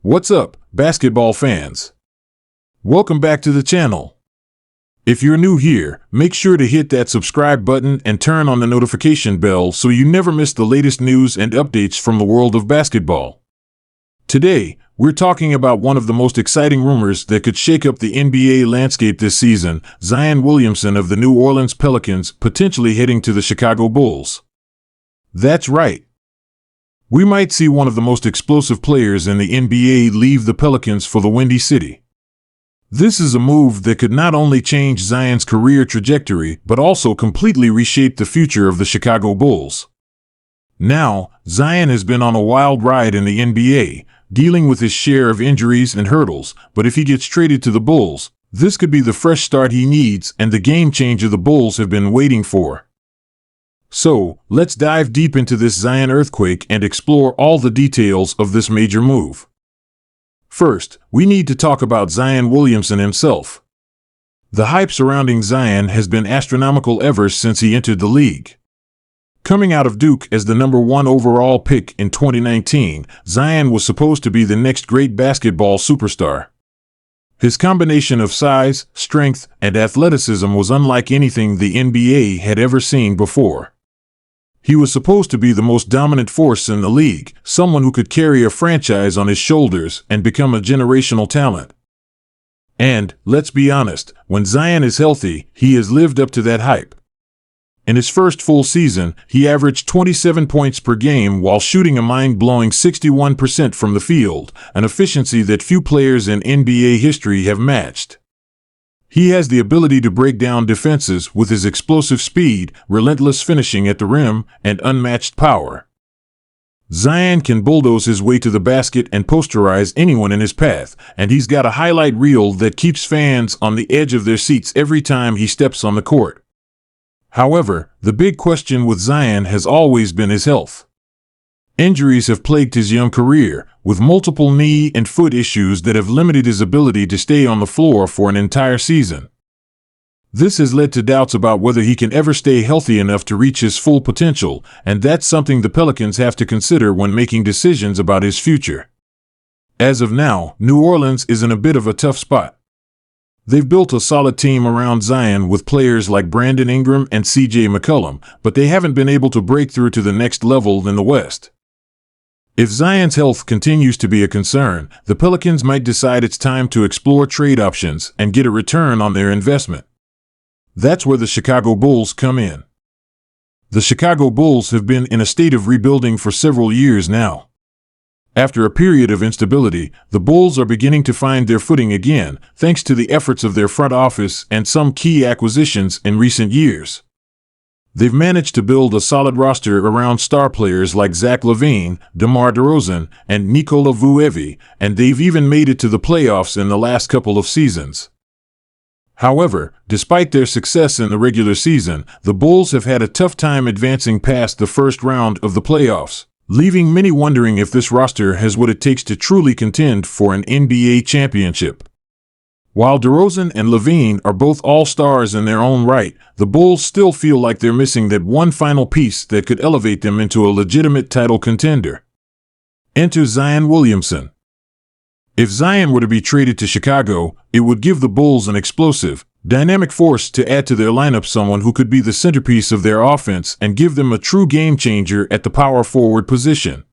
What's up, basketball fans? Welcome back to the channel. If you're new here, make sure to hit that subscribe button and turn on the notification bell so you never miss the latest news and updates from the world of basketball. Today, we're talking about one of the most exciting rumors that could shake up the NBA landscape this season: Zion Williamson of the New Orleans Pelicans potentially heading to the Chicago Bulls. That's right. We might see one of the most explosive players in the NBA leave the Pelicans for the Windy City. This is a move that could not only change Zion's career trajectory, but also completely reshape the future of the Chicago Bulls. Now, Zion has been on a wild ride in the NBA, dealing with his share of injuries and hurdles, but if he gets traded to the Bulls, this could be the fresh start he needs and the game changer the Bulls have been waiting for. So, let's dive deep into this Zion earthquake and explore all the details of this major move. First, we need to talk about Zion Williamson himself. The hype surrounding Zion has been astronomical ever since he entered the league. Coming out of Duke as the #1 overall pick in 2019, Zion was supposed to be the next great basketball superstar. His combination of size, strength, and athleticism was unlike anything the NBA had ever seen before. He was supposed to be the most dominant force in the league, someone who could carry a franchise on his shoulders and become a generational talent. And, let's be honest, when Zion is healthy, he has lived up to that hype. In his first full season, he averaged 27 points per game while shooting a mind-blowing 61% from the field, an efficiency that few players in NBA history have matched. He has the ability to break down defenses with his explosive speed, relentless finishing at the rim, and unmatched power. Zion can bulldoze his way to the basket and posterize anyone in his path, and he's got a highlight reel that keeps fans on the edge of their seats every time he steps on the court. However, the big question with Zion has always been his health. Injuries have plagued his young career, with multiple knee and foot issues that have limited his ability to stay on the floor for an entire season. This has led to doubts about whether he can ever stay healthy enough to reach his full potential, and that's something the Pelicans have to consider when making decisions about his future. As of now, New Orleans is in a bit of a tough spot. They've built a solid team around Zion with players like Brandon Ingram and CJ McCollum, but they haven't been able to break through to the next level in the West. If Zion's health continues to be a concern, the Pelicans might decide it's time to explore trade options and get a return on their investment. That's where the Chicago Bulls come in. The Chicago Bulls have been in a state of rebuilding for several years now. After a period of instability, the Bulls are beginning to find their footing again, thanks to the efforts of their front office and some key acquisitions in recent years. They've managed to build a solid roster around star players like Zach LaVine, DeMar DeRozan, and Nikola Vucevic, and they've even made it to the playoffs in the last couple of seasons. However, despite their success in the regular season, the Bulls have had a tough time advancing past the first round of the playoffs, leaving many wondering if this roster has what it takes to truly contend for an NBA championship. While DeRozan and LaVine are both all-stars in their own right, the Bulls still feel like they're missing that one final piece that could elevate them into a legitimate title contender. Enter Zion Williamson. If Zion were to be traded to Chicago, it would give the Bulls an explosive, dynamic force to add to their lineup, someone who could be the centerpiece of their offense and give them a true game changer at the power forward position.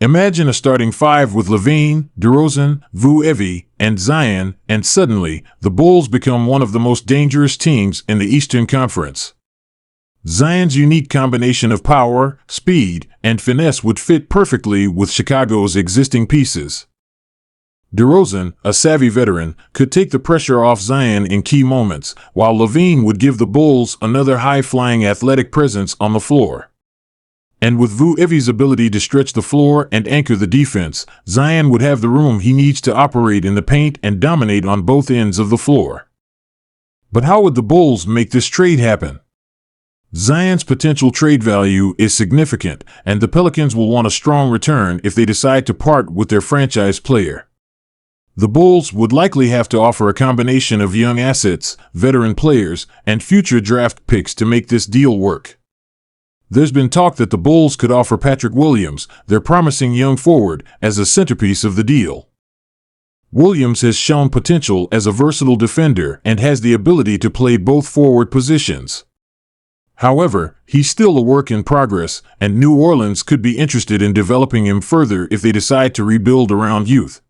Imagine a starting five with LaVine, DeRozan, Vucevic, and Zion, and suddenly, the Bulls become one of the most dangerous teams in the Eastern Conference. Zion's unique combination of power, speed, and finesse would fit perfectly with Chicago's existing pieces. DeRozan, a savvy veteran, could take the pressure off Zion in key moments, while LaVine would give the Bulls another high-flying athletic presence on the floor. And with Vucevic's ability to stretch the floor and anchor the defense, Zion would have the room he needs to operate in the paint and dominate on both ends of the floor. But how would the Bulls make this trade happen? Zion's potential trade value is significant, and the Pelicans will want a strong return if they decide to part with their franchise player. The Bulls would likely have to offer a combination of young assets, veteran players, and future draft picks to make this deal work. There's been talk that the Bulls could offer Patrick Williams, their promising young forward, as a centerpiece of the deal. Williams has shown potential as a versatile defender and has the ability to play both forward positions. However, he's still a work in progress, and New Orleans could be interested in developing him further if they decide to rebuild around youth.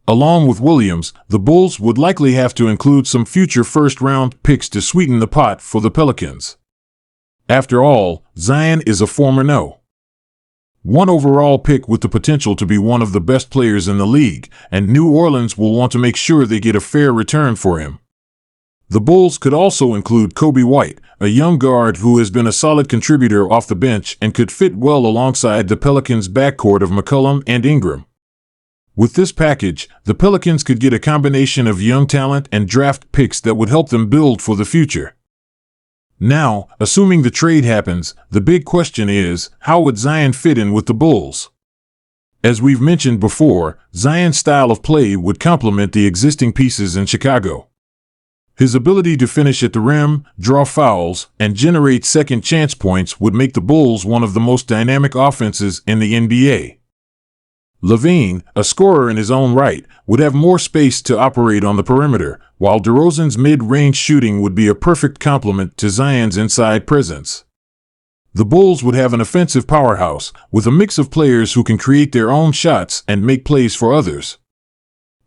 Along with Williams, the Bulls would likely have to include some future first-round picks to sweeten the pot for the Pelicans. After all, Zion is a former No. 1 overall pick with the potential to be one of the best players in the league, and New Orleans will want to make sure they get a fair return for him. The Bulls could also include Kobe White, a young guard who has been a solid contributor off the bench and could fit well alongside the Pelicans' backcourt of McCollum and Ingram. With this package, the Pelicans could get a combination of young talent and draft picks that would help them build for the future. Now, assuming the trade happens, the big question is, how would Zion fit in with the Bulls? As we've mentioned before, Zion's style of play would complement the existing pieces in Chicago. His ability to finish at the rim, draw fouls, and generate second chance points would make the Bulls one of the most dynamic offenses in the NBA. LaVine, a scorer in his own right, would have more space to operate on the perimeter, while DeRozan's mid-range shooting would be a perfect complement to Zion's inside presence. The Bulls would have an offensive powerhouse, with a mix of players who can create their own shots and make plays for others.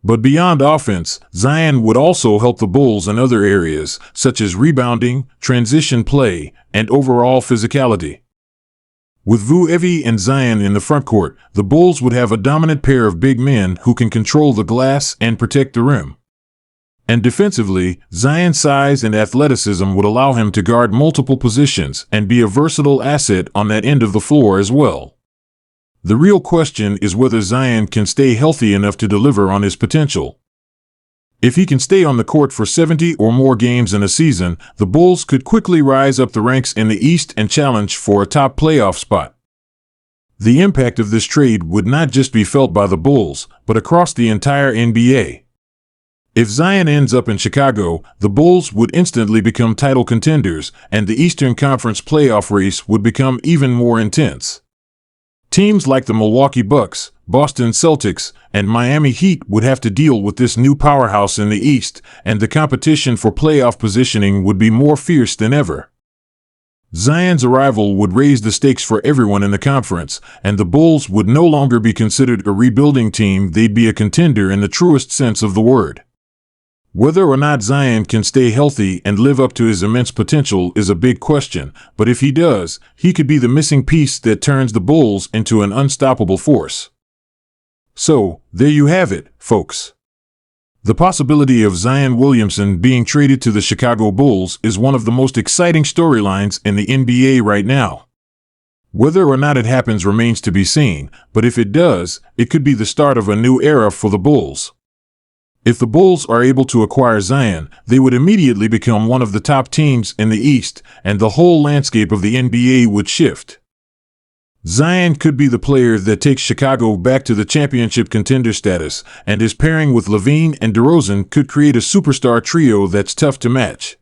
But beyond offense, Zion would also help the Bulls in other areas, such as rebounding, transition play, and overall physicality. With Vu and Zion in the frontcourt, the Bulls would have a dominant pair of big men who can control the glass and protect the rim. And defensively, Zion's size and athleticism would allow him to guard multiple positions and be a versatile asset on that end of the floor as well. The real question is whether Zion can stay healthy enough to deliver on his potential. If he can stay on the court for 70 or more games in a season, the Bulls could quickly rise up the ranks in the East and challenge for a top playoff spot. The impact of this trade would not just be felt by the Bulls, but across the entire NBA. If Zion ends up in Chicago, the Bulls would instantly become title contenders, and the Eastern Conference playoff race would become even more intense. Teams like the Milwaukee Bucks, Boston Celtics, and Miami Heat would have to deal with this new powerhouse in the East, and the competition for playoff positioning would be more fierce than ever. Zion's arrival would raise the stakes for everyone in the conference, and the Bulls would no longer be considered a rebuilding team, they'd be a contender in the truest sense of the word. Whether or not Zion can stay healthy and live up to his immense potential is a big question, but if he does, he could be the missing piece that turns the Bulls into an unstoppable force. So, there you have it, folks. The possibility of Zion Williamson being traded to the Chicago Bulls is one of the most exciting storylines in the NBA right now. Whether or not it happens remains to be seen, but if it does, it could be the start of a new era for the Bulls. If the Bulls are able to acquire Zion, they would immediately become one of the top teams in the East, and the whole landscape of the NBA would shift. Zion could be the player that takes Chicago back to the championship contender status, and his pairing with LaVine and DeRozan could create a superstar trio that's tough to match.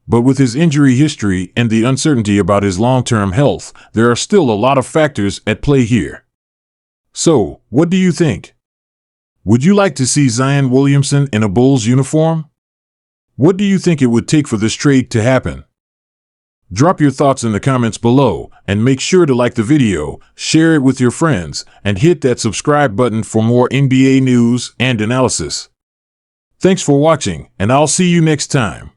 But with his injury history and the uncertainty about his long-term health, there are still a lot of factors at play here. So, what do you think? Would you like to see Zion Williamson in a Bulls uniform? What do you think it would take for this trade to happen? Drop your thoughts in the comments below, and make sure to like the video, share it with your friends, and hit that subscribe button for more NBA news and analysis. Thanks for watching, and I'll see you next time.